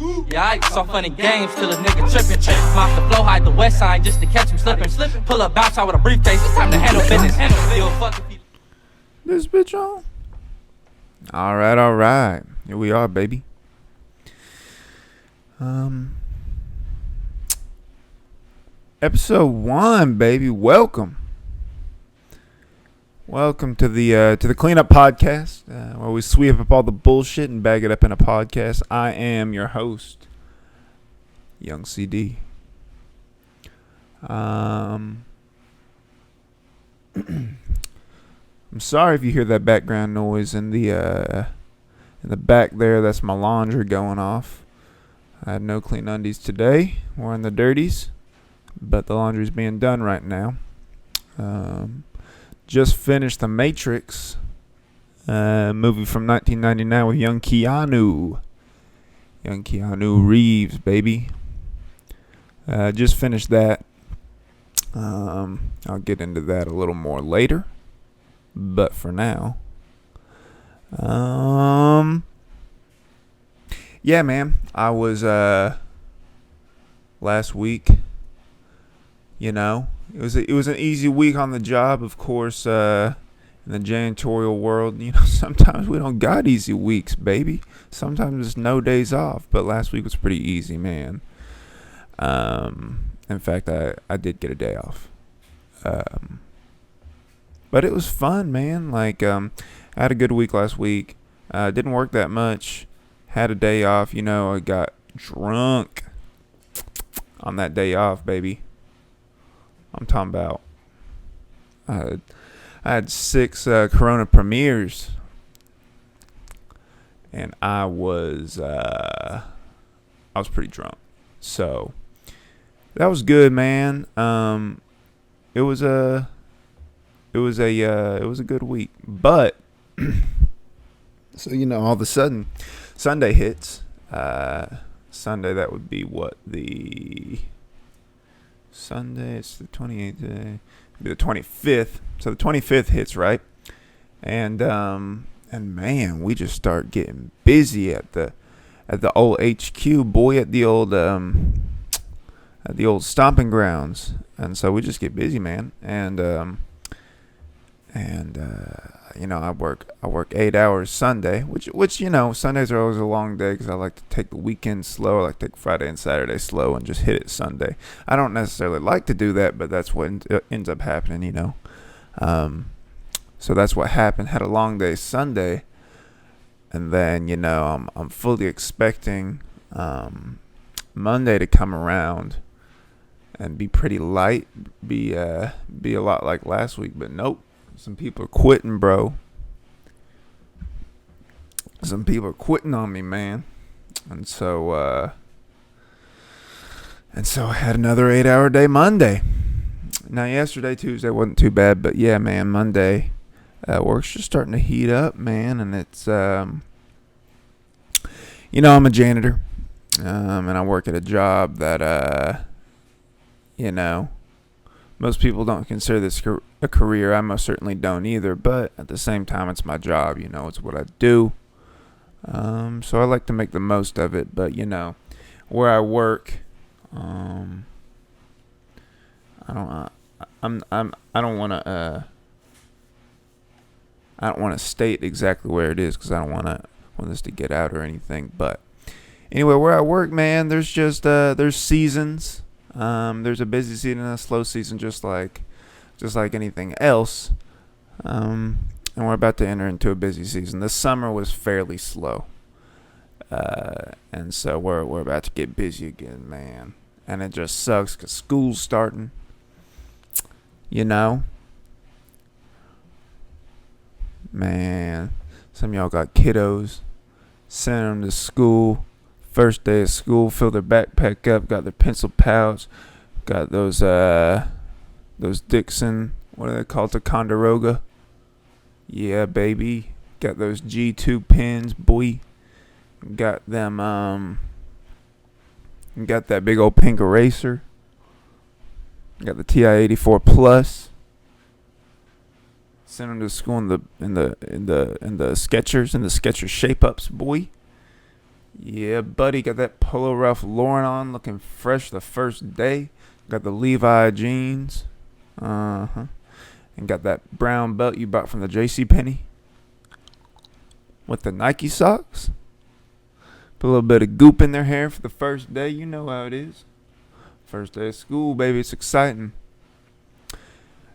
Yeah, I saw funny games till a nigga trippin'. Mop the flow, hide the west side just to catch him slippin'. Pull up, bounce out with a briefcase, it's time to handle business. This bitch on? Alright. Here we are, baby. Episode 1, baby. Welcome to the Cleanup Podcast, where we sweep up all the bullshit and bag it up in a podcast. I am your host, Young CD. I'm sorry if you hear that background noise in the back there. That's my laundry going off. I had no clean undies today. We're in the dirties, but the laundry's being done right now. Just finished The Matrix, movie from 1999 with young Keanu Reeves, baby. Just finished that. I'll get into that a little more later, but for now, yeah, man, I was last week. You know, it was an easy week on the job, of course. In the janitorial world, you know, sometimes we don't got easy weeks, baby. Sometimes there's no days off. But last week was pretty easy, man. In fact, I did get a day off. But it was fun, man. Like, I had a good week last week. Didn't work that much. Had a day off. You know, I got drunk on that day off, baby. I'm talking about I had 6 Corona premieres, and I was pretty drunk, so that was good, man. It was a good week, but so, you know, all of a sudden Sunday hits. Sunday, that would be what, the Sunday, it's the 28th day, the 25th. So the 25th hits, right? And man, we just start getting busy at the old HQ, boy, at the old stomping grounds. And so we just get busy, man. And you know, I work 8 hours Sunday, which you know, Sundays are always a long day because I like to take the weekend slow. I like to take Friday and Saturday slow and just hit it Sunday. I don't necessarily like to do that, but that's what ends up happening, you know. So that's what happened. Had a long day Sunday, and then, you know, I'm fully expecting Monday to come around and be pretty light, be a lot like last week, but nope. Some people are quitting, bro. Some people are quitting on me, man. And so I had another 8-hour day Monday. Now, yesterday, Tuesday, wasn't too bad, but yeah, man, Monday, work's just starting to heat up, man. And it's, you know, I'm a janitor, and I work at a job that, you know, most people don't consider this a career. I most certainly don't either. But at the same time, it's my job. You know, it's what I do. So I like to make the most of it. But, you know, where I work, I don't want to state exactly where it is because I don't want this to get out or anything. But anyway, where I work, man, there's just there's seasons. There's a busy season and a slow season, just like anything else. And we're about to enter into a busy season. This summer was fairly slow, and so we're about to get busy again, man. And it just sucks because school's starting. You know, man. Some of y'all got kiddos, sending them to school. First day of school, fill their backpack up, got their pencil pouch, got those Dixon, what are they called, Ticonderoga? Yeah, baby. Got those G2 pens, boy. Got them, got that big old pink eraser. Got the TI-84 Plus. Sent them to school in the Skechers, in the Skechers shape ups, boy. Yeah, buddy, got that Polo Ralph Lauren on, looking fresh the first day. Got the Levi jeans. Uh-huh. And got that brown belt you bought from the JC Penney. With the Nike socks. Put a little bit of goop in their hair for the first day. You know how it is. First day of school, baby. It's exciting.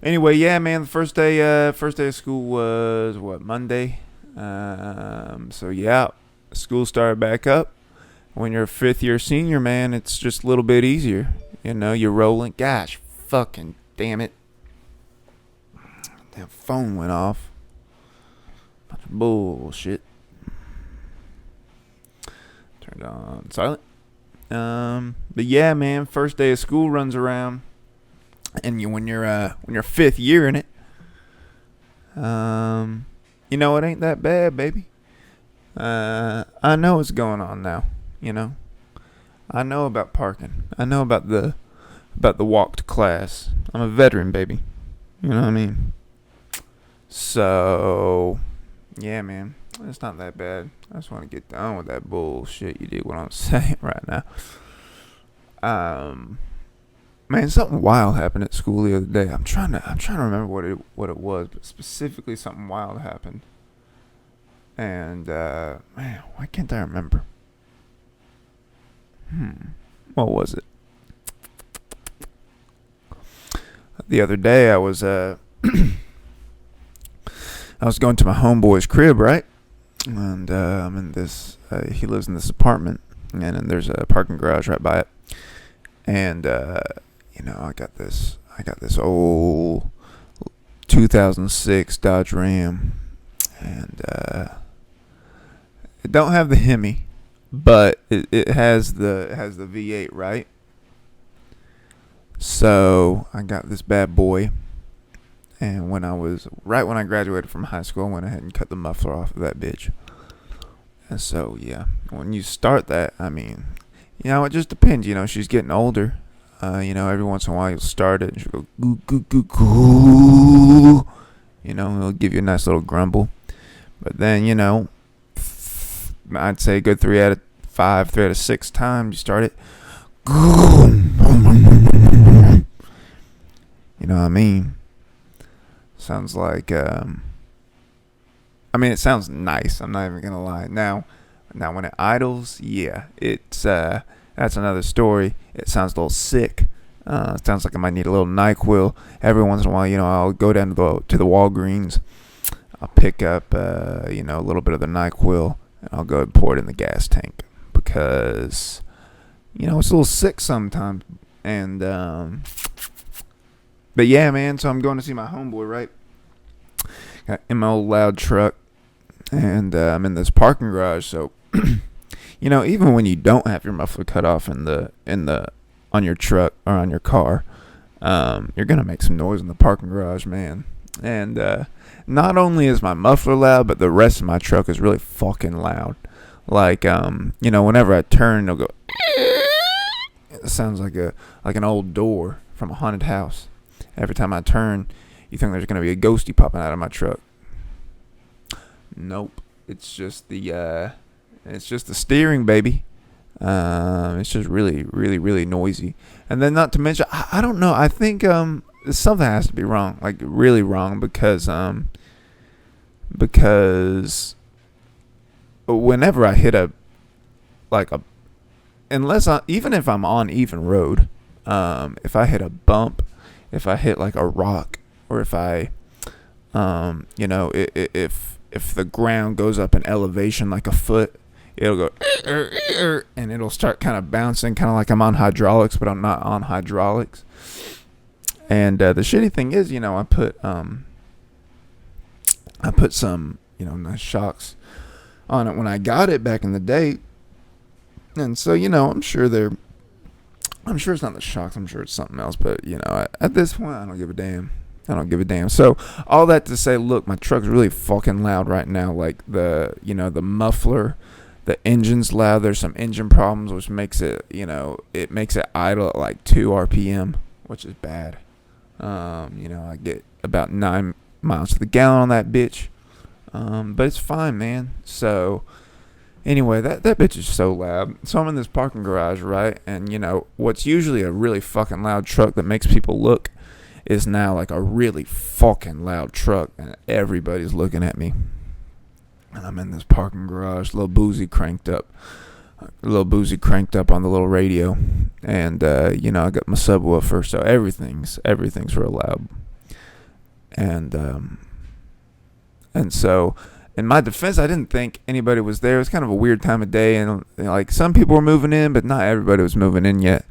Anyway, yeah, man. The first day of school was what, Monday. So yeah, school started back up. When you're a fifth year senior, man, it's just a little bit easier. You know, you're rolling. Gosh, fucking damn it. Damn phone went off. Bunch of bullshit. Turned on silent. But yeah, man, first day of school runs around, and when you're fifth year in it, you know, it ain't that bad, baby. I know what's going on now. You know, I know about parking. I know about the walk to class. I'm a veteran, baby. You know what I mean? So, yeah, man, it's not that bad. I just want to get done with that bullshit. You dig what I'm saying right now? Man, something wild happened at school the other day. I'm trying to remember what it was, but specifically something wild happened. And man, why can't I remember? What was it? The other day I was I was going to my homeboy's crib, right? And I'm in this. He lives in this apartment, and then there's a parking garage right by it. And you know, I got this old 2006 Dodge Ram, and it don't have the Hemi, but it has the V8, right? So I got this bad boy. And when I graduated from high school, I went ahead and cut the muffler off of that bitch. And so, yeah, when you start that, I mean, you know, it just depends. You know, she's getting older. You know, every once in a while you'll start it and she'll go, goo, goo, goo, goo. You know, it'll give you a nice little grumble. But then, you know, I'd say a good 3 out of 6 times you start it. You know what I mean? Sounds like, I mean, it sounds nice. I'm not even gonna lie. Now when it idles, yeah, it's that's another story. It sounds a little sick. It sounds like I might need a little NyQuil. Every once in a while, you know, I'll go down to the Walgreens. I'll pick up, you know, a little bit of the NyQuil, and I'll go and pour it in the gas tank because, you know, it's a little sick sometimes. And but yeah, man, so I'm going to see my homeboy, right? In my old loud truck, and I'm in this parking garage. So, you know, even when you don't have your muffler cut off on your truck or on your car, you're gonna make some noise in the parking garage, man. And not only is my muffler loud, but the rest of my truck is really fucking loud. Like, you know, whenever I turn, it'll go. It sounds like an old door from a haunted house. Every time I turn, you think there's gonna be a ghostie popping out of my truck. Nope, it's just the steering, baby. It's just really, really, really noisy. And then, not to mention, I don't know. I think something has to be wrong, like really wrong, because whenever I hit even if I'm on even road, if I hit a bump. If I hit like a rock, or if I, you know, if the ground goes up in elevation like a foot, it'll go, and it'll start kind of bouncing, kind of like I'm on hydraulics, but I'm not on hydraulics. And the shitty thing is, you know, I put some, you know, nice shocks on it when I got it back in the day, and so, you know, I'm sure it's not the shocks. I'm sure it's something else. But, you know, at this point, I don't give a damn. So, all that to say, look, my truck's really fucking loud right now. Like, the muffler, the engine's loud. There's some engine problems, which makes it, you know, it makes it idle at like 2 RPM, which is bad. You know, I get about 9 miles to the gallon on that bitch. But it's fine, man. So, Anyway, that bitch is so loud. So I'm in this parking garage, right? And, what's usually a really fucking loud truck that makes people look is now like a really fucking loud truck. And everybody's looking at me. And I'm in this parking garage, little boozy cranked up on the little radio. And, I got my subwoofer, so everything's real loud. And so, in my defense, I didn't think anybody was there. It was kind of a weird time of day, and like some people were moving in, but not everybody was moving in yet.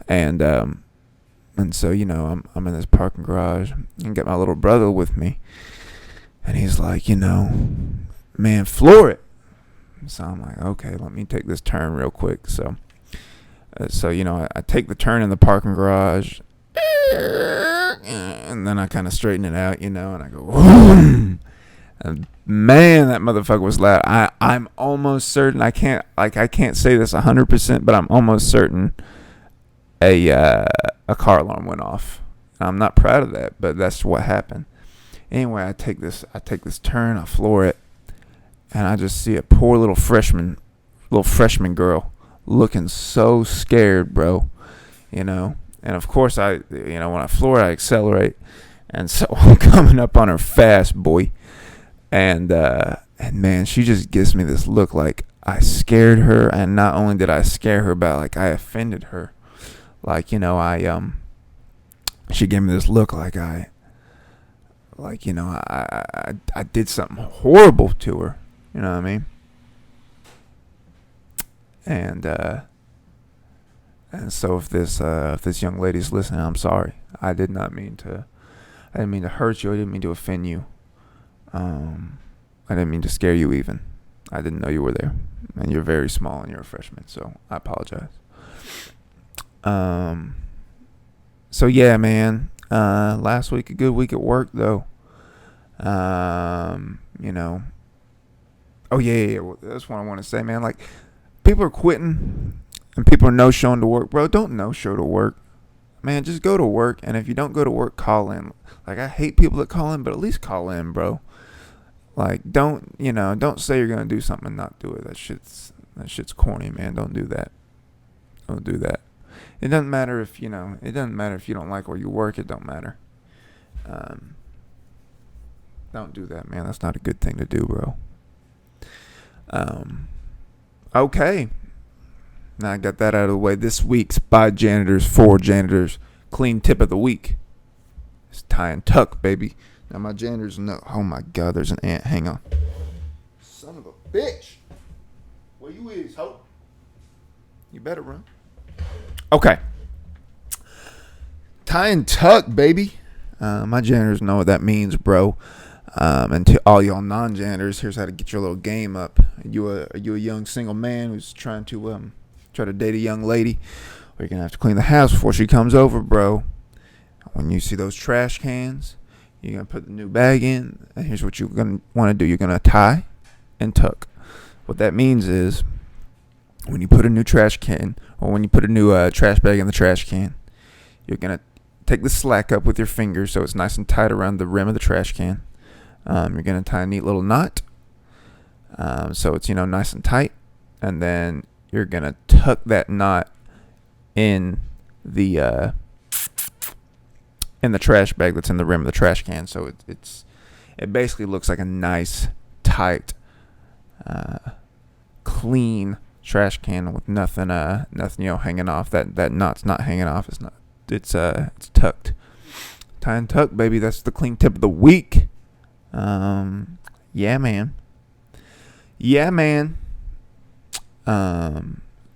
And so, I'm in this parking garage and got my little brother with me, and he's like, man, floor it. So I'm like, okay, let me take this turn real quick. So I take the turn in the parking garage, and then I kind of straighten it out, and I go, whoom. And man, that motherfucker was loud. I'm almost certain, I can't say this 100%, but I'm almost certain a car alarm went off. I'm not proud of that, but that's what happened. Anyway, I take this turn, I floor it, and I just see a poor little freshman girl looking so scared, bro. And of course when I floor it, I accelerate, and so I'm coming up on her fast, boy. And man, she just gives me this look like I scared her, and not only did I scare her, but like I offended her. Like, she gave me this look like I did something horrible to her. You know what I mean? And so if this young lady's listening, I'm sorry. I didn't mean to hurt you. I didn't mean to offend you. I didn't mean to scare you even. I didn't know you were there. And you're very small and you're a freshman, so I apologize. So yeah, man. Last week, a good week at work, though. Oh, yeah. That's what I want to say, man. Like, people are quitting and people are no-showing to work. Bro, don't no-show to work. Man, just go to work. And if you don't go to work, call in. Like, I hate people that call in, but at least call in, bro. Like, don't say you're going to do something and not do it. That shit's corny, man. Don't do that. Don't do that. It doesn't matter if you don't like where you work. It don't matter. Don't do that, man. That's not a good thing to do, bro. Okay. Now I got that out of the way. This week's by janitors, for janitors, clean tip of the week. It's tie and tuck, baby. Now my janitors know. Oh my God, there's an ant. Hang on. Son of a bitch. Where you is, ho? You better run. Okay. Tie and tuck, baby. My janitors know what that means, bro. And to all y'all non-janitors, here's how to get your little game up. Are you a young single man who's trying to date a young lady? Or you're gonna have to clean the house before she comes over, bro. When you see those trash cans, you're going to put the new bag in, and here's what you're going to want to do. You're going to tie and tuck. What that means is when you put a new trash can, or when you put a new trash bag in the trash can, you're going to take the slack up with your fingers so it's nice and tight around the rim of the trash can. You're going to tie a neat little knot so it's, nice and tight. And then you're going to tuck that knot in the trash bag that's in the rim of the trash can, so it basically looks like a nice, tight, clean trash can with nothing hanging off. That knot's not hanging off. It's tucked. Tie and tuck, baby. That's the clean tip of the week. Yeah, man.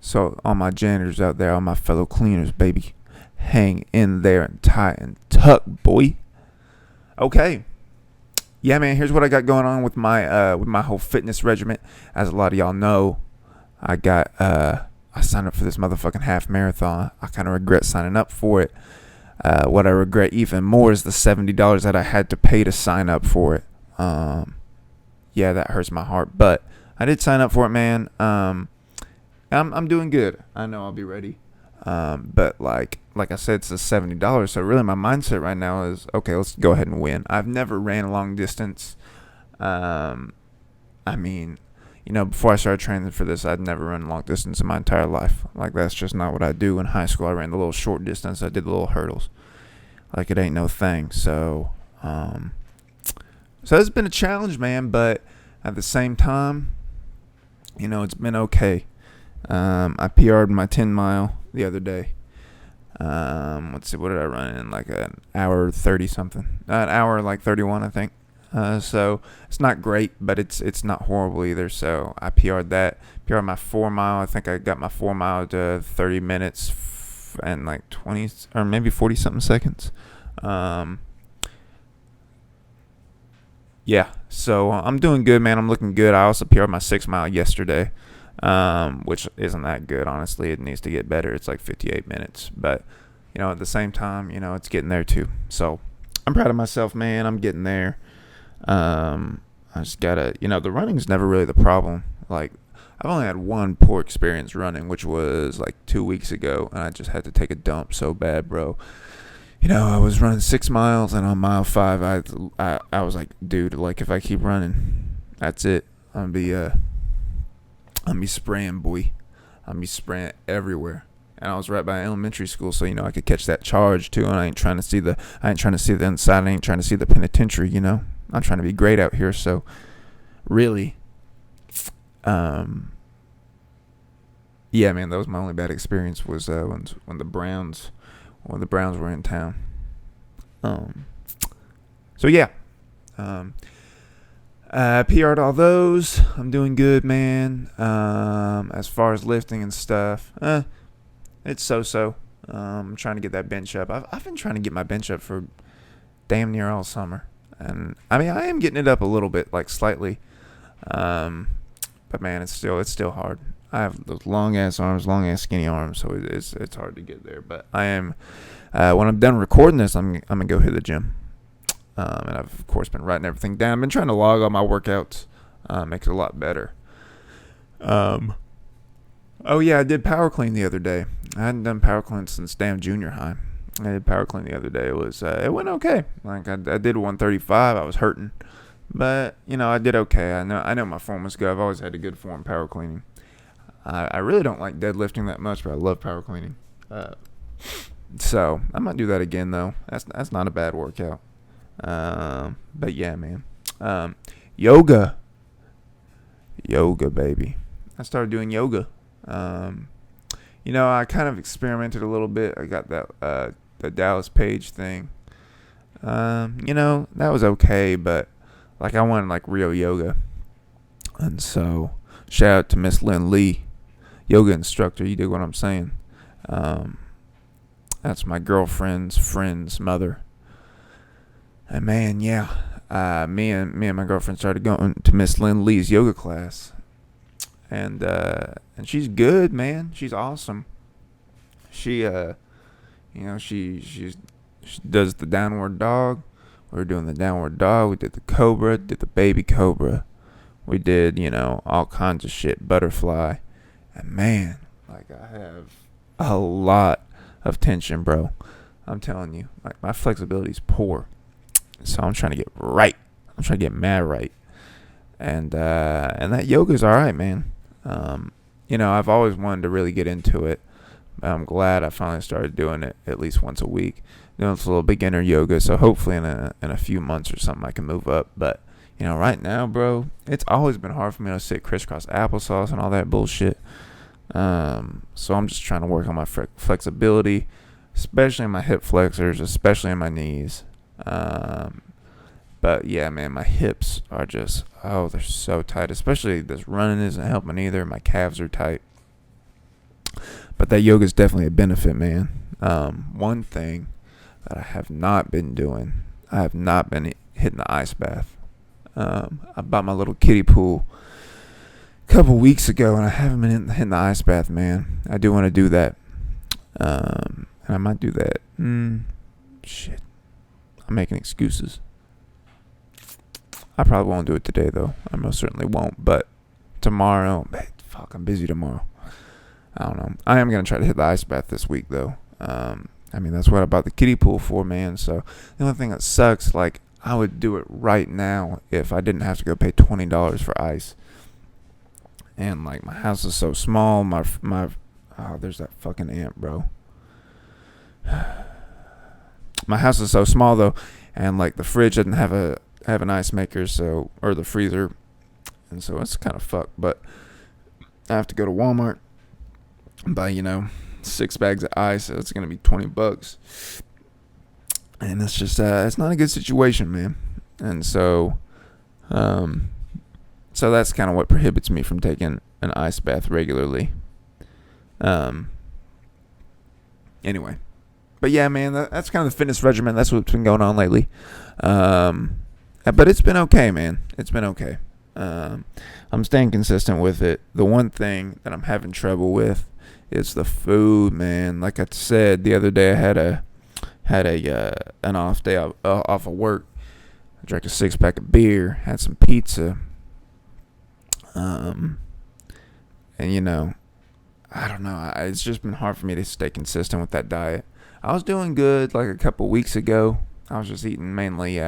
So all my janitors out there, all my fellow cleaners, baby, hang in there and tie and tuck, boy. Okay. Yeah, man, here's what I got going on with my whole fitness regimen. As a lot of y'all know, I signed up for this motherfucking half marathon. I kind of regret signing up for it. What I regret even more is the $70 that I had to pay to sign up for it. Yeah, that hurts my heart, but I did sign up for it, man. I'm doing good. I know I'll be ready. But like I said, it's the $70. So really my mindset right now is, okay, let's go ahead and win. I've never ran a long distance. I mean, before I started training for this, I'd never run long distance in my entire life. Like, that's just not what I do. In high school, I ran the little short distance. I did the little hurdles. Like, it ain't no thing. So it's been a challenge, man. But at the same time, it's been okay. I PR'd my 10 mile the other day. Let's see, what did I run in? Like an hour 30 something. An hour like 31, I think. So it's not great, but it's not horrible either. So I PR'd that. PR'd my 4 mile. I think I got my 4 mile to 30 minutes and like 20 or maybe 40 something seconds. Yeah. So I'm doing good, man. I'm looking good. I also PR'd my 6 mile yesterday, which isn't that good, honestly. It needs to get better. It's like 58 minutes, but at the same time, it's getting there too. So I'm proud of myself, man. I'm getting there. I just gotta, the running's never really the problem. Like, I've only had one poor experience running, which was like 2 weeks ago, and I just had to take a dump so bad, bro. I was running 6 miles, and on mile 5, I was like, dude, like, if I keep running, that's it. I'm gonna be spraying, boy. I'm gonna be spraying everywhere. And I was right by elementary school, so I could catch that charge too. And I ain't trying to see the inside. I ain't trying to see the penitentiary. I'm trying to be great out here. So, really, yeah, man, that was my only bad experience was when the Browns were in town. So yeah, I PR'd all those. I'm doing good, man. As far as lifting and stuff, it's so. I'm trying to get that bench up. I've been trying to get my bench up for damn near all summer. And I mean, I am getting it up a little bit, like slightly. But man, it's still hard. I have those long ass arms, long ass skinny arms, so it's hard to get there. But I am. When I'm done recording this, I'm gonna go hit the gym. And I've of course been writing everything down. I've been trying to log all my workouts. Makes it a lot better. Oh yeah, I did power clean the other day. I hadn't done power clean since damn junior high. I did power clean the other day. It went okay. Like I did 135. I was hurting, but I did okay. I know my form was good. I've always had a good form power cleaning. I really don't like deadlifting that much, but I love power cleaning. So I might do that again though. That's not a bad workout. But yeah, man. Yoga, baby. I started doing yoga. I kind of experimented a little bit. I got that the Dallas Page thing. That was okay, but like I wanted like real yoga. And so shout out to Miss Lynn Lee, yoga instructor. You dig what I'm saying? That's my girlfriend's friend's mother. And man, yeah, me and my girlfriend started going to Miss Lynn Lee's yoga class. And she's good, man. She's awesome. She she does the downward dog. We were doing the downward dog. We did the cobra, did the baby cobra. We did, all kinds of shit, butterfly. And man, like I have a lot of tension, bro. I'm telling you, like my flexibility is poor. So I'm trying to get right. I'm trying to get mad right. And that yoga's all right, man. I've always wanted to really get into it. I'm glad I finally started doing it at least once a week. It's a little beginner yoga, so hopefully in a few months or something I can move up. But right now, bro, it's always been hard for me to sit crisscross applesauce and all that bullshit. So I'm just trying to work on my flexibility, especially in my hip flexors, especially in my knees. But yeah, man, my hips are just, they're so tight. Especially this running isn't helping either. My calves are tight. But that yoga is definitely a benefit, man. One thing that I have not been doing, I have not been hitting the ice bath. I bought my little kiddie pool a couple weeks ago, and I haven't been hitting the ice bath, man. I do want to do that. And I might do that. Shit. I'm making excuses. I probably won't do it today, though. I most certainly won't. But tomorrow, I'm busy tomorrow. I don't know. I am going to try to hit the ice bath this week, though. That's what I bought the kiddie pool for, man. So the only thing that sucks, like, I would do it right now if I didn't have to go pay $20 for ice. And like my house is so small. My oh, there's that fucking ant, bro. My house is so small though, and like the fridge doesn't have an ice maker, so, or the freezer, and so it's kind of fucked. But I have to go to Walmart and buy 6 bags of ice. So it's gonna be $20, and it's just it's not a good situation, man. And so that's kind of what prohibits me from taking an ice bath regularly. Anyway. But yeah, man, that's kind of the fitness regimen. That's what's been going on lately. But it's been okay, man. It's been okay. I'm staying consistent with it. The one thing that I'm having trouble with is the food, man. Like I said the other day, I had an off day off of work. I drank a 6-pack of beer, had some pizza, and I don't know. It's just been hard for me to stay consistent with that diet. I was doing good like a couple weeks ago. I was just eating mainly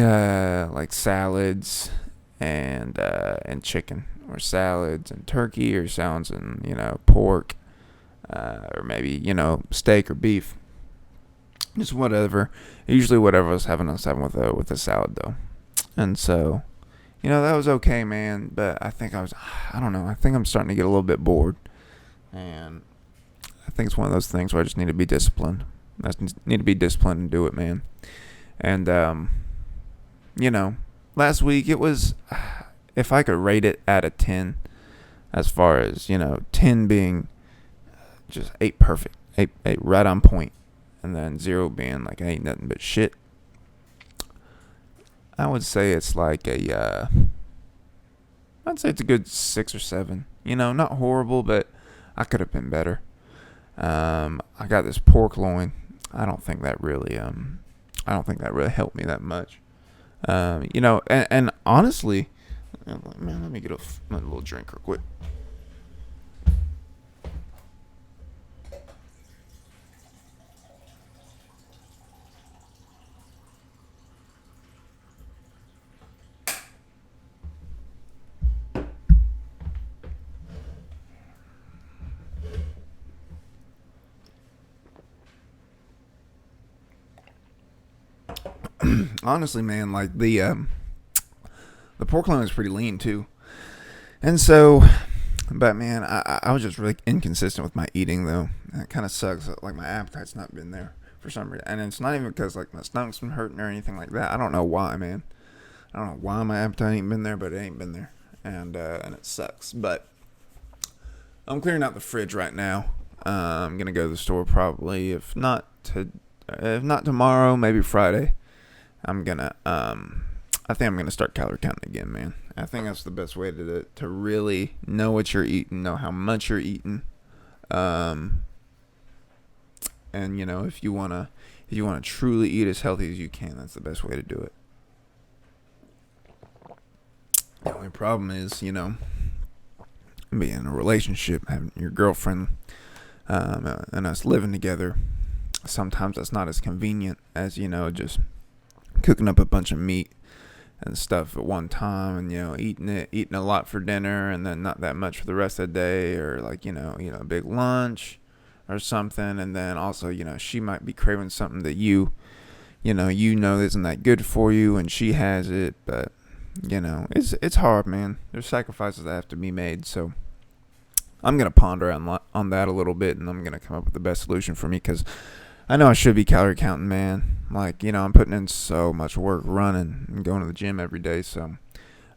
like salads and chicken, or salads and turkey, or salads and pork, or maybe steak or beef. Just whatever. Usually whatever I was having with a salad though. And so that was okay, man. But I think I don't know. I think I'm starting to get a little bit bored, and I think it's one of those things where I just need to be disciplined. I just need to be disciplined and do it, man. And, last week it was, if I could rate it out of 10, as far as, 10 being just 8 perfect, 8 right on point, and then 0 being like, ain't nothing but shit, I would say it's like I'd say it's a good 6 or 7. Not horrible, but I could have been better. I got this pork loin. I don't think that really helped me that much. And honestly, man, let me get a little drink real quick. Honestly, man, like the pork loin was pretty lean too, and so, but man, I was just really inconsistent with my eating though. It kind of sucks. Like my appetite's not been there for some reason, and it's not even because like my stomach's been hurting or anything like that. I don't know why, man. I don't know why my appetite ain't been there, but it ain't been there, and it sucks. But I'm clearing out the fridge right now. I'm gonna go to the store probably, if not tomorrow, maybe Friday. I think I'm gonna start calorie counting again, man. I think that's the best way to really know what you're eating, know how much you're eating, and if you wanna truly eat as healthy as you can, that's the best way to do it. The only problem is, being in a relationship, having your girlfriend, and us living together. Sometimes that's not as convenient as just cooking up a bunch of meat and stuff at one time, and eating a lot for dinner, and then not that much for the rest of the day, or like a big lunch or something, and then also she might be craving something that isn't that good for you, and she has it, but it's hard, man. There's sacrifices that have to be made, so I'm gonna ponder on that a little bit, and I'm gonna come up with the best solution for me, because I know I should be calorie counting, man. Like, I'm putting in so much work running and going to the gym every day, so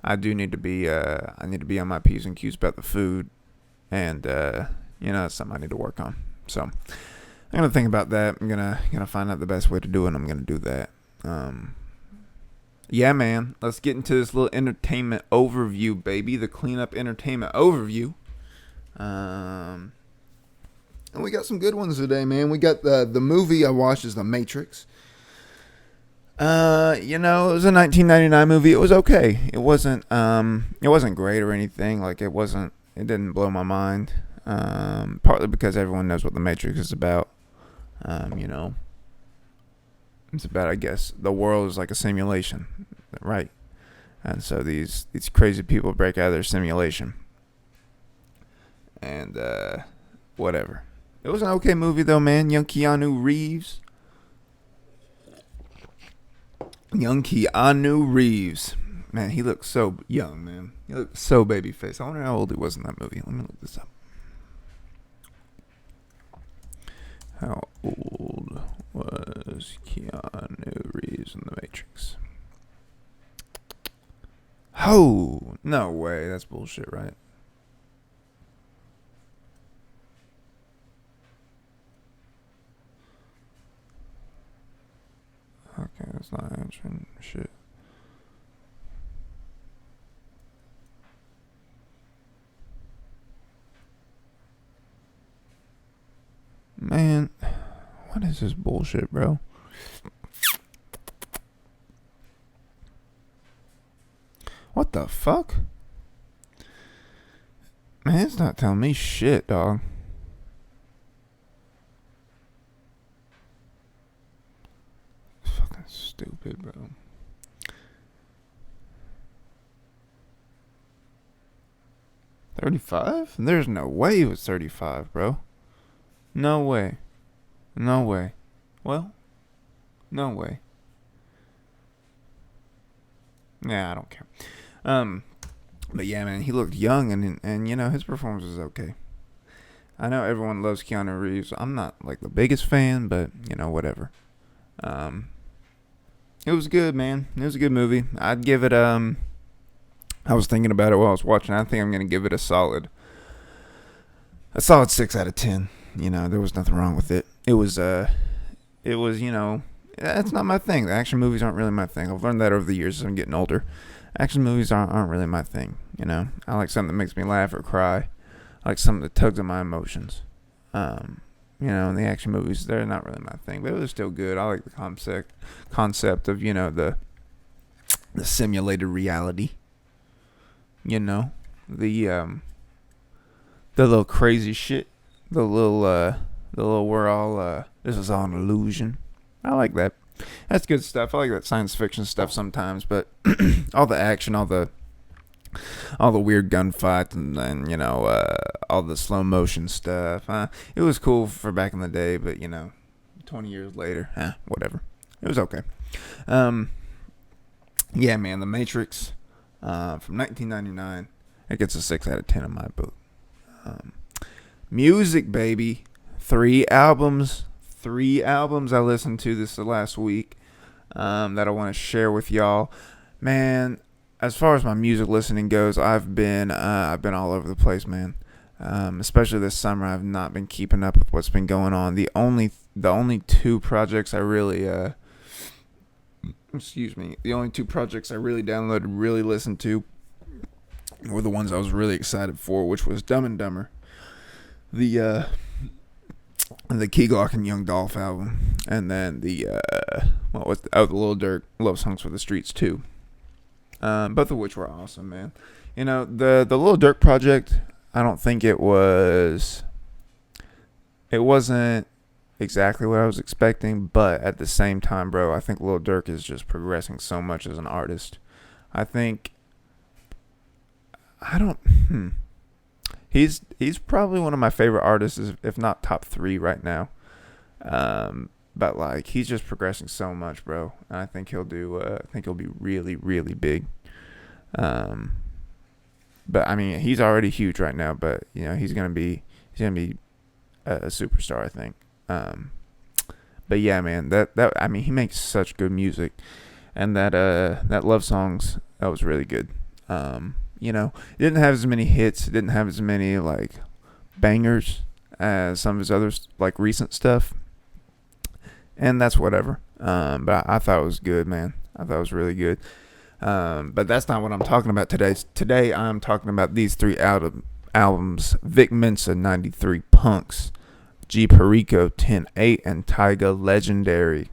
I do need to be on my P's and Q's about the food, and it's something I need to work on. So I'm gonna think about that. I'm gonna find out the best way to do it, and I'm gonna do that. Yeah, man. Let's get into this little entertainment overview, baby. The cleanup entertainment overview. And we got some good ones today, man. We got the movie I watched is The Matrix. It was a 1999 movie. It was okay. It wasn't great or anything. Like, it didn't blow my mind. Partly because everyone knows what The Matrix is about. It's about, I guess, the world is like a simulation, right? And so these crazy people break out of their simulation. And whatever. It was an okay movie though, man. Young Keanu Reeves. Man, he looks so young, man. He looks so baby faced. I wonder how old he was in that movie. Let me look this up. How old was Keanu Reeves in The Matrix? Oh, no way. That's bullshit, right? Okay, that's not answering shit. Man, what is this bullshit, bro? What the fuck? Man, it's not telling me shit, dog. It's fucking stupid, bro. $35? There's no way it was 35, bro. No way. No way. Well, no way. Yeah, I don't care. But yeah, man, he looked young, and you know, his performance was okay. I know everyone loves Keanu Reeves. I'm not like the biggest fan, but you know, whatever. It was good, man. It was a good movie. I'd give it I was thinking about it while I was watching. I think I'm gonna give it a solid 6 out of 10. You know, there was nothing wrong with it. It was, you know, that's not my thing. The action movies aren't really my thing. I've learned that over the years as I'm getting older. Action movies aren't really my thing, you know. I like something that makes me laugh or cry. I like something that tugs at my emotions. You know, and the action movies, they're not really my thing, but it was still good. I like the concept of, you know, the simulated reality. You know, the little crazy shit. The little we're all, this is all an illusion. I like that. That's good stuff. I like that science fiction stuff sometimes, but all the action, all the weird gunfights, and then, you know, all the slow motion stuff. It was cool for back in the day, but, you know, 20 years later, whatever. It was okay. Yeah, man, The Matrix, from 1999, it gets a 6 out of 10 in my book. Music, baby. 3 albums I listened to this last week that I want to share with y'all. Man, as far as my music listening goes, I've been all over the place, man. Especially this summer, I've not been keeping up with what's been going on. The only 2 projects I really the only 2 projects I really downloaded, really listened to, were the ones I was really excited for, which was Dumb and Dumber, the Key Glock and Young Dolph album, and then the Lil Durk Love Songs for the Streets 2. Both of which were awesome, man. You know, the Lil Durk project, I don't think it wasn't exactly what I was expecting, but at the same time, bro, I think Lil Durk is just progressing so much as an artist. He's probably one of my favorite artists, if not top 3 right now. But like, he's just progressing so much, bro. And I think he'll be really, really big. But I mean, he's already huge right now. But you know, he's gonna be a superstar, I think. But yeah, man, that I mean, he makes such good music, and that Love Songs, that was really good. You know, it didn't have as many hits. It didn't have as many, like, bangers as some of his other, like, recent stuff. And that's whatever. But I thought it was good, man. I thought it was really good. But that's not what I'm talking about today. Today, I'm talking about these 3 albums. Vic Mensa, 93, Punks. G Perico, 10-8. And Tyga, Legendary.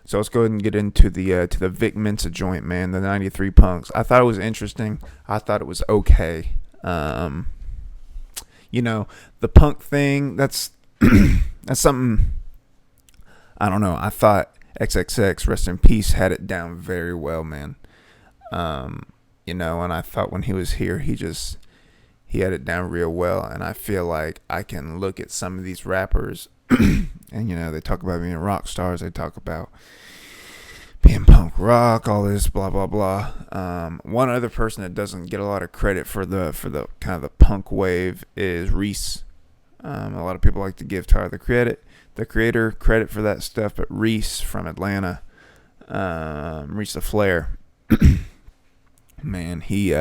So let's go ahead and get into the Vic Mensa joint, man. The 93 Punks. I thought it was interesting. I thought it was okay. You know, the punk thing, that's that's something, I don't know. I thought XXX, rest in peace, had it down very well, man. You know, and I thought when he was here, he had it down real well. And I feel like I can look at some of these rappers, and you know, they talk about being rock stars. They talk about being punk rock, all this blah blah blah. One other person that doesn't get a lot of credit for the kind of the punk wave is Reese. A lot of people like to give Tyler the creator credit for that stuff, but Reese from Atlanta, Reese the Flair, man, he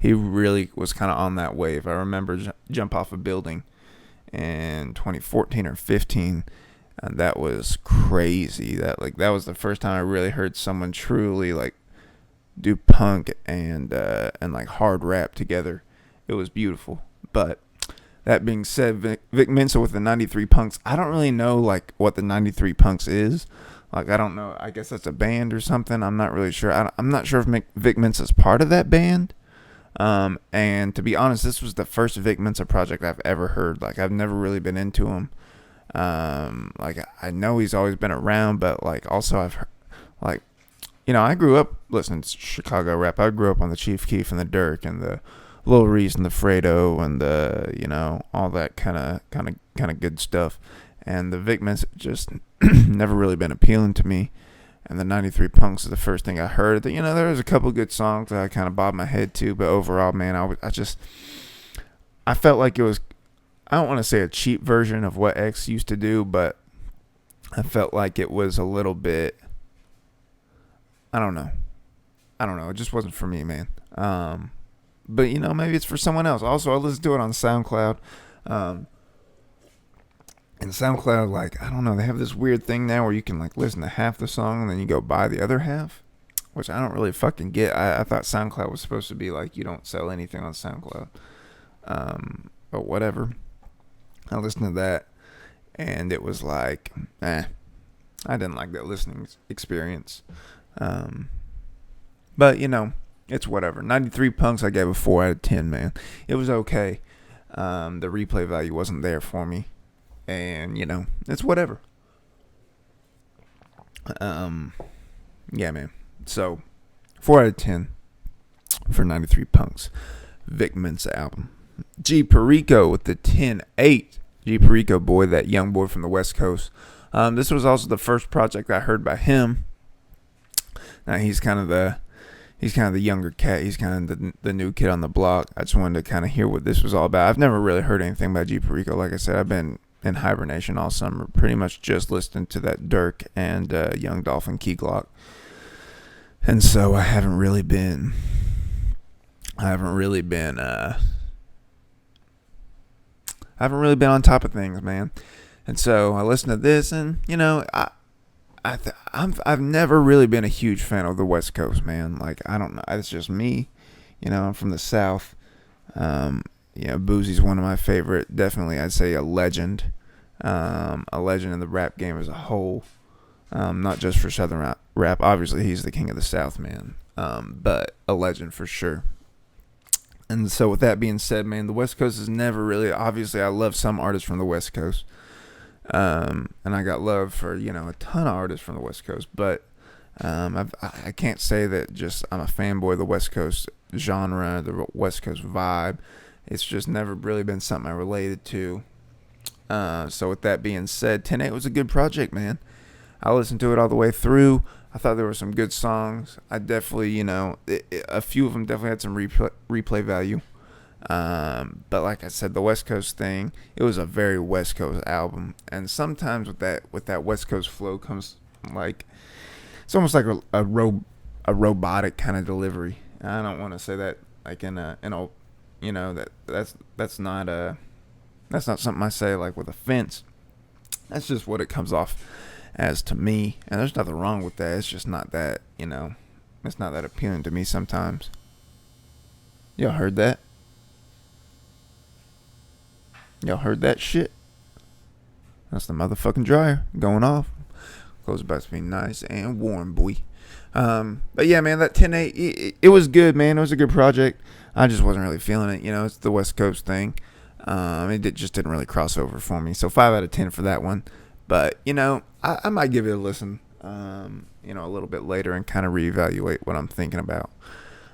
really was kind of on that wave. I remember Jump Off a Building in 2014 or 15. And that was crazy. That was the first time I really heard someone truly like do punk and like hard rap together. It was beautiful. But that being said, Vic Mensa with the 93 Punks. I don't really know like what the 93 Punks is. Like I don't know. I guess that's a band or something. I'm not really sure. I'm not sure if Vic Mensa's part of that band. And to be honest, this was the first Vic Mensa project I've ever heard. Like I've never really been into him. Like I know he's always been around, but like also I've heard, like, you know, I grew up listening to Chicago rap. I grew up on the Chief Keef and the Dirk and the Lil Reese and the Fredo and the, you know, all that kind of good stuff. And the Vic Mensa just never really been appealing to me. And the 93 Punks is the first thing I heard. You know, there was a couple good songs that I kind of bobbed my head to, but overall, man, I felt like it was, I don't want to say a cheap version of what X used to do, but I felt like it was a little bit, I don't know. It just wasn't for me, man. But you know, maybe it's for someone else. Also, I listened to it on SoundCloud. And SoundCloud, like, I don't know, they have this weird thing now where you can like listen to half the song and then you go buy the other half, which I don't really fucking get. I thought SoundCloud was supposed to be like you don't sell anything on SoundCloud. But whatever. I listened to that, and it was like, I didn't like that listening experience. But, you know, it's whatever. 93 Punks, I gave a 4 out of 10, man. It was okay. The replay value wasn't there for me. And, you know, it's whatever. Yeah, man. So, 4 out of 10 for 93 Punks. Vic Mensa album. G Perico with the 10-8. G Perico, boy, that young boy from the West Coast. This was also the first project I heard by him. Now he's kind of the younger cat. He's kind of the new kid on the block. I just wanted to kind of hear what this was all about. I've never really heard anything by G Perico. Like I said, I've been in hibernation all summer, pretty much just listening to that Dirk and Young Dolphin Key Glock. And so I haven't really been on top of things, man. And so I listened to this, and you know, I've never really been a huge fan of the West Coast, man. Like I don't know, it's just me. You know, I'm from the South. You know, Boosie's one of my favorite. Definitely, I'd say a legend in the rap game as a whole. Not just for Southern rap. Obviously, he's the king of the South, man. But a legend for sure. And so with that being said, man, the West Coast is never really, obviously I love some artists from the West Coast. And I got love for, you know, a ton of artists from the West Coast. But I can't say that just I'm a fanboy of the West Coast genre, the West Coast vibe. It's just never really been something I related to. So with that being said, 10-8 was a good project, man. I listened to it all the way through. I thought there were some good songs. I definitely, you know, a few of them definitely had some replay value. But like I said, the West Coast thing, it was a very West Coast album. And sometimes with that West Coast flow comes like, it's almost like a robotic kind of delivery. I don't want to say that like in a you know, that's not something I say like with offense. That's just what it comes off as to me, and there's nothing wrong with that. It's just not that, you know, it's not that appealing to me sometimes. Y'all heard that? Y'all heard that shit? That's the motherfucking dryer going off. Clothes about to be nice and warm, boy. But yeah, man, that 10-8, it was good, man. It was a good project. I just wasn't really feeling it. You know, it's the West Coast thing. It just didn't really cross over for me. So 5 out of 10 for that one. But, you know, I might give it a listen. a little bit later and kind of reevaluate what I'm thinking about.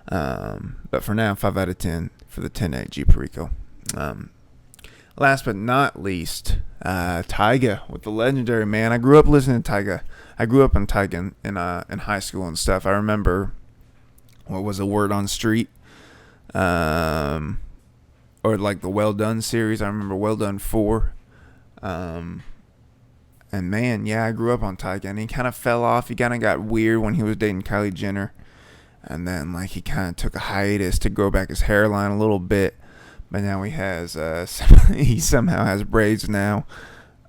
But for now, 5 out of 10 for the 10A G Perico. Last but not least, Tyga with the legendary man. I grew up listening to Tyga. I grew up on Tyga in high school and stuff. I remember, what was a Word on Street? Or like the Well Done series. I remember Well Done 4. And man, yeah, I grew up on Tyga, and he kind of fell off. He kind of got weird when he was dating Kylie Jenner. And then, like, he kind of took a hiatus to grow back his hairline a little bit. But now he has, he somehow has braids now.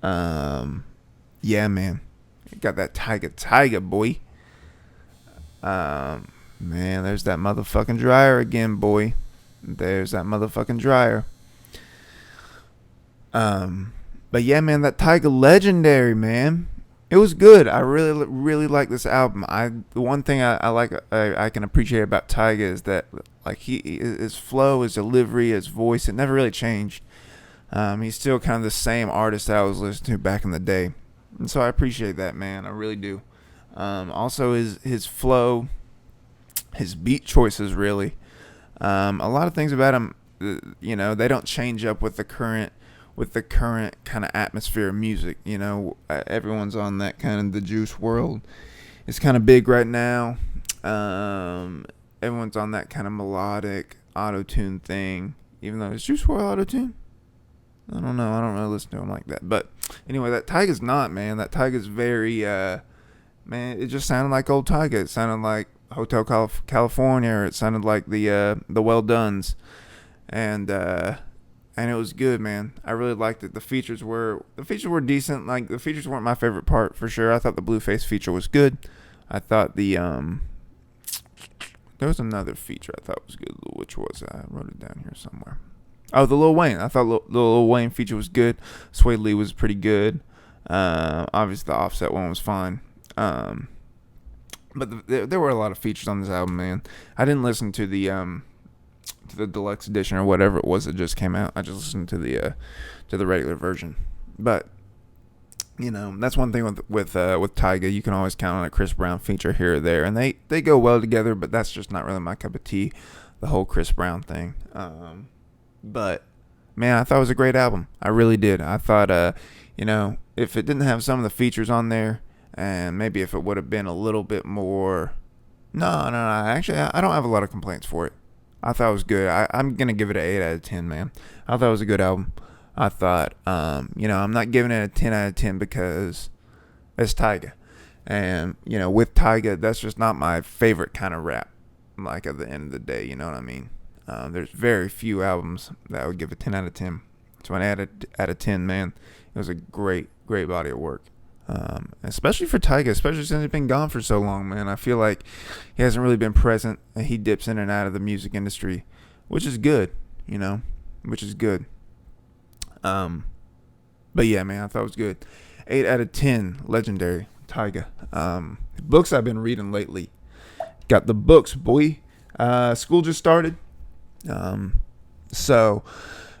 Yeah, man. He got that Tyga, boy. Man, there's that motherfucking dryer again, boy. There's that motherfucking dryer. But yeah, man, that Tyga legendary, man. It was good. I really, really like this album. The one thing I like, I can appreciate about Tyga is that, like, his flow, his delivery, his voice, it never really changed. He's still kind of the same artist that I was listening to back in the day, and so I appreciate that, man. I really do. Also, his flow, his beat choices, really. A lot of things about him, they don't change up with the current kind of atmosphere of music. Everyone's on that kind of the Juice world. It's kind of big right now. Everyone's on that kind of melodic auto-tune thing, even though it's Juice WRLD auto-tune. I don't know. I don't really listen to him like that. But anyway, that Tyga's not, man. That Tyga's very, man, it just sounded like old Tyga. It sounded like Hotel California, or it sounded like the Well Dones. And it was good, man. I really liked it. The features were decent. Like, the features weren't my favorite part, for sure. I thought the Blueface feature was good. I thought there was another feature I thought was good. Which was, I wrote it down here somewhere. Oh, the Lil Wayne. I thought the Lil Wayne feature was good. Sway Lee was pretty good. Obviously the Offset one was fine. But there were a lot of features on this album, man. I didn't listen to the deluxe edition or whatever it was that just came out. I just listened to the regular version. But that's one thing with Tyga. You can always count on a Chris Brown feature here or there, and they go well together. But that's just not really my cup of tea, the whole Chris Brown thing. But man, I thought it was a great album. I really did. I thought if it didn't have some of the features on there, and maybe if it would have been a little bit more, no. Actually, I don't have a lot of complaints for it. I thought it was good. I'm going to give it an 8 out of 10, man. I thought it was a good album. I thought, I'm not giving it a 10 out of 10 because it's Tyga. And, with Tyga, that's just not my favorite kind of rap. Like, at the end of the day, you know what I mean? There's very few albums that I would give a 10 out of 10. So an 8 out of 10, man. It was a great, great body of work. Especially for Tyga, especially since he's been gone for so long, man. I feel like he hasn't really been present, and he dips in and out of the music industry, which is good, which is good. But yeah, man, I thought it was good. 8 out of 10, legendary Tyga. Books I've been reading lately. Got the books, boy. School just started. So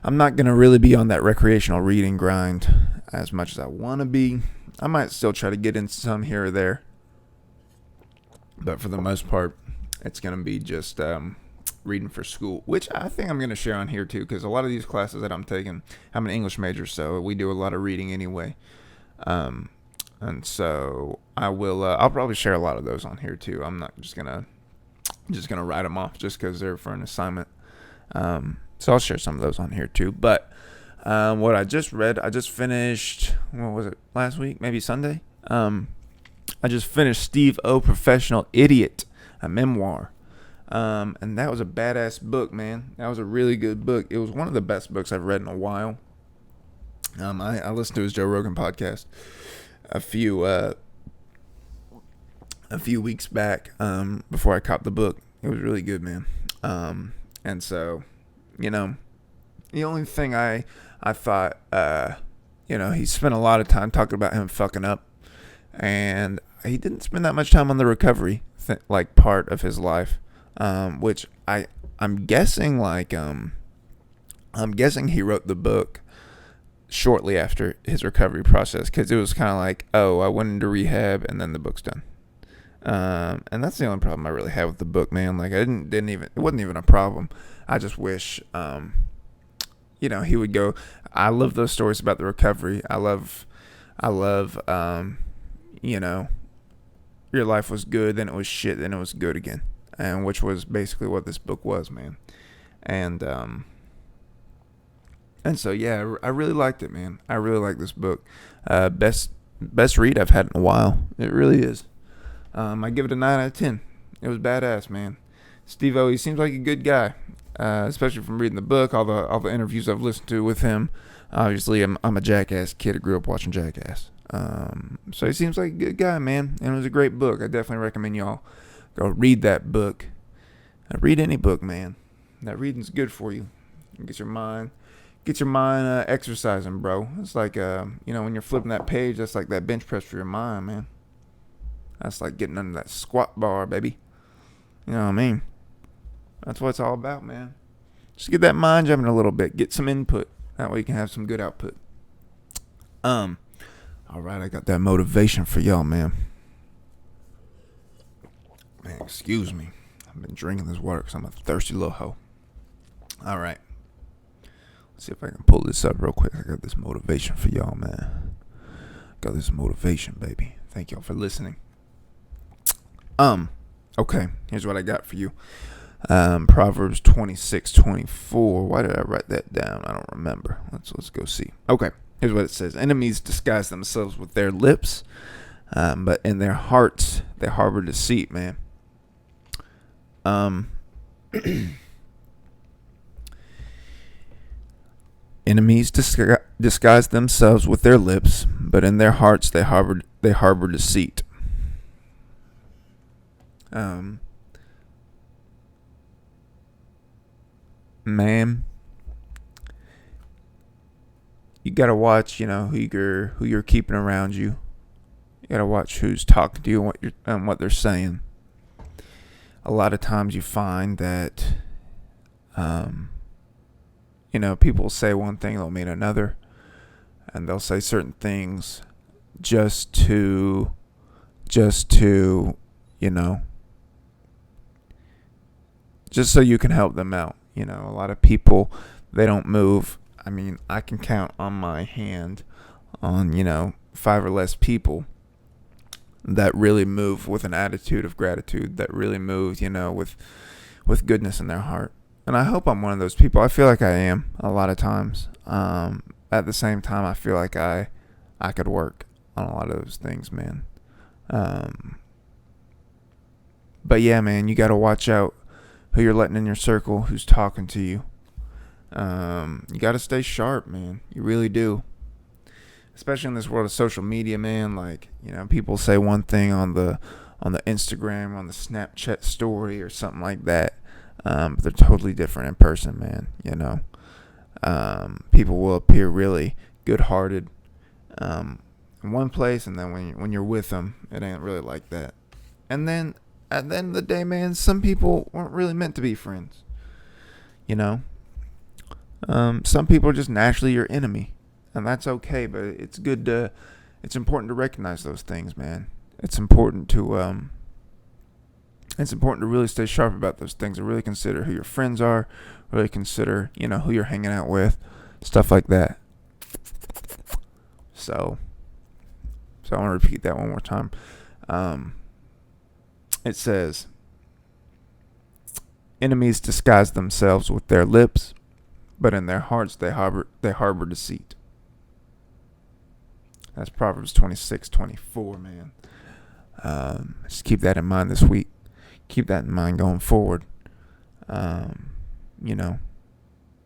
I'm not going to really be on that recreational reading grind as much as I want to be. I might still try to get in some here or there, but for the most part, it's going to be just reading for school, which I think I'm going to share on here too, because a lot of these classes that I'm taking, I'm an English major, so we do a lot of reading anyway, and so I'll probably share a lot of those on here too. I'm not just gonna write them off just because they're for an assignment, so I'll share some of those on here too, but. What I just read, I just finished, what was it, last week, maybe Sunday? I just finished Steve O, Professional Idiot, a memoir. And that was a badass book, man. That was a really good book. It was one of the best books I've read in a while. I listened to his Joe Rogan podcast a few weeks back, before I copped the book. It was really good, man. And so, the only thing I thought, he spent a lot of time talking about him fucking up, and he didn't spend that much time on the recovery, part of his life, which I'm guessing, I'm guessing he wrote the book shortly after his recovery process, because it was kind of like, oh, I went into rehab and then the book's done. And that's the only problem I really had with the book, man. Like, I didn't even, it wasn't even a problem. I just wish, he would go. I love those stories about the recovery. I love, your life was good, then it was shit, then it was good again. And which was basically what this book was, man. And so, yeah, I really liked it, man. I really like this book. Best read I've had in a while. It really is. I give it a 9 out of 10. It was badass, man. Steve-O, he seems like a good guy, especially from reading the book, all the interviews I've listened to with him. Obviously, I'm a Jackass kid. I grew up watching Jackass. So he seems like a good guy, man. And it was a great book. I definitely recommend y'all go read that book. Read any book, man. That reading's good for you. Get your mind exercising, bro. It's like, when you're flipping that page, that's like that bench press for your mind, man. That's like getting under that squat bar, baby. You know what I mean? That's what it's all about, man. Just get that mind jumping a little bit. Get some input. That way you can have some good output. All right, I got that motivation for y'all, man. Man, excuse me. I've been drinking this water because I'm a thirsty little hoe. All right. Let's see if I can pull this up real quick. I got this motivation for y'all, man. Got this motivation, baby. Thank y'all for listening. Okay, here's what I got for you. Proverbs 26:24. Why did I write that down? I don't remember. Let's go see. Okay, here's what it says. Enemies disguise themselves with their lips, but in their hearts they harbor deceit, man. Enemies disguise themselves with their lips, but in their hearts they harbor deceit. Man, you gotta watch, who you're keeping around you. You gotta watch who's talking to you and what they're saying. A lot of times you find that, people say one thing, they'll mean another, and they'll say certain things just to, just so you can help them out. A lot of people, they don't move. I mean, I can count on my hand on, 5 or less people that really move with an attitude of gratitude, that really move, with goodness in their heart. And I hope I'm one of those people. I feel like I am a lot of times. At the same time, I feel like I could work on a lot of those things, man. But yeah, man, you got to watch out who you're letting in your circle, who's talking to you. You got to stay sharp, man. You really do. Especially in this world of social media, man. Like, people say one thing on the Instagram, on the Snapchat story or something like that. But they're totally different in person, man. People will appear really good-hearted in one place, and then when you're with them, it ain't really like that. And then at the end of the day, man, some people weren't really meant to be friends. Some people are just naturally your enemy, and that's okay. But it's important to recognize those things, man. It's important to really stay sharp about those things and really consider who your friends are, really consider, who you're hanging out with, stuff like that. So I want to repeat that one more time. It says, enemies disguise themselves with their lips, but in their hearts they harbor deceit. That's Proverbs 26:24, man. Just keep that in mind this week. Keep that in mind going forward. At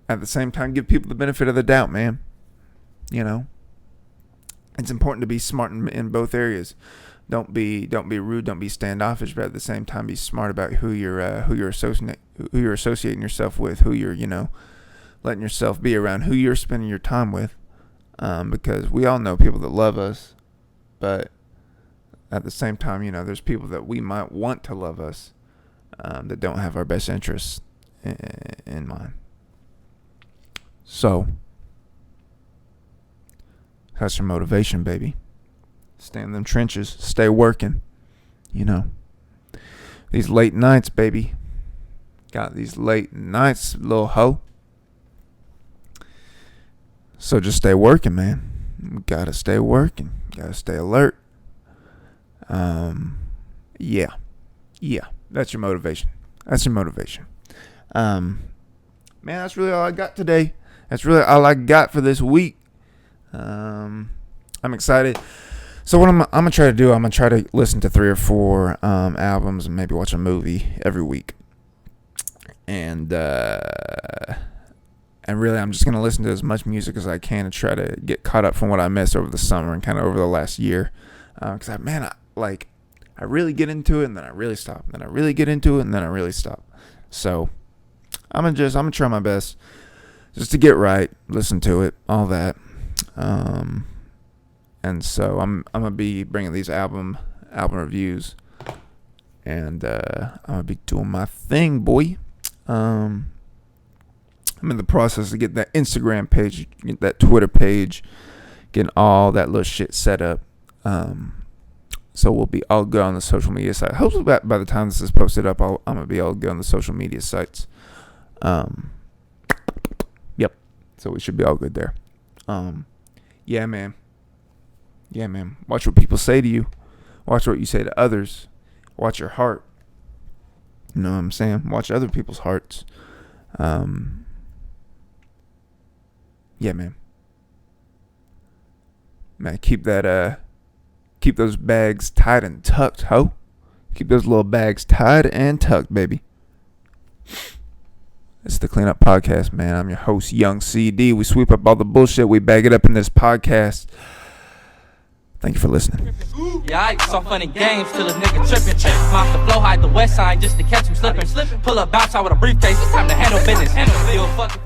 the same time, give people the benefit of the doubt, man. It's important to be smart in both areas. Don't be rude. Don't be standoffish. But at the same time, be smart about who you're associating yourself with, who you're letting yourself be around, who you're spending your time with. Because we all know people that love us, but at the same time, there's people that we might want to love us that don't have our best interests in mind. So That's your motivation, baby. Stay in them trenches. Stay working. You know. These late nights, baby. Got these late nights, little hoe. So just stay working, man. Gotta stay working. Gotta stay alert. Yeah. That's your motivation. Man, that's really all I got today. That's really all I got for this week. I'm excited. So what I'm gonna try to do, I'm gonna try to listen to 3 or 4 albums and maybe watch a movie every week. And really, I'm just gonna listen to as much music as I can to try to get caught up from what I missed over the summer and kind of over the last year. Because I really get into it and then I really stop. Then I really get into it and then I really stop. So I'm gonna try my best just to get right, listen to it, all that. And so I'm gonna be bringing these album reviews, and I'm gonna be doing my thing, boy. I'm in the process of getting that Instagram page, get that Twitter page, getting all that little shit set up. So we'll be all good on the social media site. Hopefully by the time this is posted up, I'm gonna be all good on the social media sites. Yep. So we should be all good there. Yeah, man. Watch what people say to you. Watch what you say to others. Watch your heart. You know what I'm saying? Watch other people's hearts. Yeah, man. Man, keep those bags tied and tucked, ho. Keep those little bags tied and tucked, baby. It's the Clean Up Podcast, man. I'm your host, Young CD. We sweep up all the bullshit. We bag it up in this podcast. Thank you for listening. Yeah, I saw funny games till a nigga trippin'. Mop the flow, hide the west side just to catch him slippin'. Pull up, bounce out with a briefcase. It's time to handle business. Still fucking.